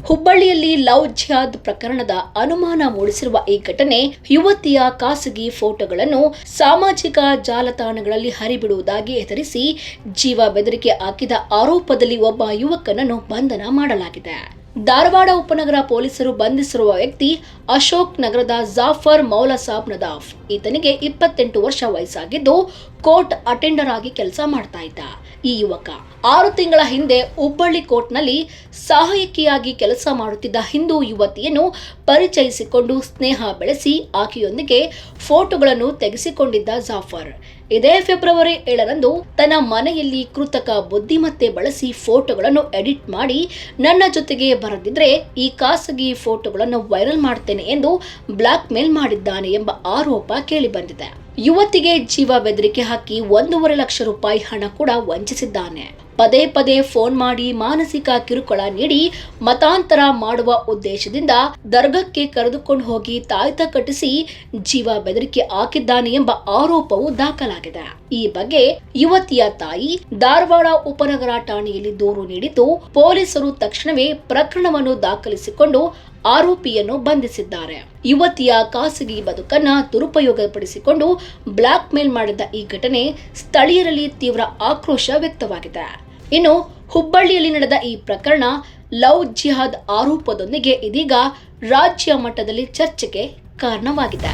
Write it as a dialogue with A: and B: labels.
A: ಹುಬ್ಬಳ್ಳಿಯಲ್ಲಿ ಲವ್ ಜಿಹಾದ್ ಪ್ರಕರಣದ ಅನುಮಾನ ಮೂಡಿಸಿರುವ ಈ ಘಟನೆ ಯುವತಿಯ ಖಾಸಗಿ ಫೋಟೋಗಳನ್ನು ಸಾಮಾಜಿಕ ಜಾಲತಾಣಗಳಲ್ಲಿ ಹರಿಬಿಡುವುದಾಗಿ ಹೆದರಿಸಿ ಜೀವ ಬೆದರಿಕೆ ಹಾಕಿದ ಆರೋಪದಲ್ಲಿ ಒಬ್ಬ ಯುವಕನನ್ನು ಬಂಧನ ಮಾಡಲಾಗಿದೆ. ಧಾರವಾಡ ಉಪನಗರ ಪೊಲೀಸರು ಬಂಧಿಸಿರುವ ವ್ಯಕ್ತಿ ಅಶೋಕ್ ನಗರದ ಜಾಫರ್ ಮೌಲಾಸಾಬ್ ನದಾಫ್. ಈತನಿಗೆ 28 ವರ್ಷ ವಯಸ್ಸಾಗಿದ್ದು ಕೋರ್ಟ್ ಅಟೆಂಡರ್ ಆಗಿ ಕೆಲಸ ಮಾಡ್ತಾ ಇದ್ದ. ಈ ಯುವಕ 6 ತಿಂಗಳ ಹಿಂದೆ ಹುಬ್ಬಳ್ಳಿ ಕೋರ್ಟ್ನಲ್ಲಿ ಸಹಾಯಕಿಯಾಗಿ ಕೆಲಸ ಮಾಡುತ್ತಿದ್ದ ಹಿಂದೂ ಯುವತಿಯನ್ನು ಪರಿಚಯಿಸಿಕೊಂಡು ಸ್ನೇಹ ಬೆಳೆಸಿ ಆಕೆಯೊಂದಿಗೆ ಫೋಟೋಗಳನ್ನು ತೆಗೆಸಿಕೊಂಡಿದ್ದ ಜಾಫರ್ ಇದೇ ಫೆಬ್ರವರಿ 7ರಂದು ತನ್ನ ಮನೆಯಲ್ಲಿ ಕೃತಕ ಬುದ್ಧಿಮತ್ತೆ ಬಳಸಿ ಫೋಟೋಗಳನ್ನು ಎಡಿಟ್ ಮಾಡಿ ನನ್ನ ಜೊತೆಗೆ ಬರದಿದ್ರೆ ಈ ಖಾಸಗಿ ಫೋಟೋಗಳನ್ನು ವೈರಲ್ ಮಾಡ್ತೇನೆ ಎಂದು ಬ್ಲಾಕ್ ಮೇಲ್ ಮಾಡಿದ್ದಾನೆ ಎಂಬ ಆರೋಪ ಕೇಳಿಬಂದಿದೆ. ಯುವತಿಗೆ ಜೀವ ಬೆದರಿಕೆ ಹಾಕಿ 1.5 ಲಕ್ಷ ರೂಪಾಯಿ ಹಣ ಕೂಡ ವಂಚಿಸಿದ್ದಾನೆ. ಪದೇ ಪದೇ ಫೋನ್ ಮಾಡಿ ಮಾನಸಿಕ ಕಿರುಕುಳ ನೀಡಿ ಮತಾಂತರ ಮಾಡುವ ಉದ್ದೇಶದಿಂದ ದರ್ಗಕ್ಕೆ ಕರೆದುಕೊಂಡು ಹೋಗಿ ತಾಯ್ತ ಕಟ್ಟಿಸಿ ಜೀವ ಬೆದರಿಕೆ ಹಾಕಿದ್ದಾನೆ ಎಂಬ ಆರೋಪವು ದಾಖಲಾಗಿದೆ. ಈ ಬಗ್ಗೆ ಯುವತಿಯ ತಾಯಿ ಧಾರವಾಡ ಉಪನಗರ ಠಾಣೆಯಲ್ಲಿ ದೂರು ನೀಡಿದ್ದು ಪೊಲೀಸರು ತಕ್ಷಣವೇ ಪ್ರಕರಣವನ್ನು ದಾಖಲಿಸಿಕೊಂಡು ಆರೋಪಿಯನ್ನು ಬಂಧಿಸಿದ್ದಾರೆ. ಯುವತಿಯ ಖಾಸಗಿ ಬದುಕನ್ನ ದುರುಪಯೋಗಪಡಿಸಿಕೊಂಡು ಬ್ಲಾಕ್ ಮೇಲ್ ಮಾಡಿದ ಈ ಘಟನೆ ಸ್ಥಳೀಯರಲ್ಲಿ ತೀವ್ರ ಆಕ್ರೋಶ ವ್ಯಕ್ತವಾಗಿದೆ. ಇನ್ನು ಹುಬ್ಬಳ್ಳಿಯಲ್ಲಿ ನಡೆದ ಈ ಪ್ರಕರಣ ಲವ್ ಜಿಹಾದ್ ಆರೋಪದೊಂದಿಗೆ ಇದೀಗ ರಾಜ್ಯ ಮಟ್ಟದಲ್ಲಿ ಚರ್ಚೆಗೆ ಕಾರಣವಾಗಿದೆ.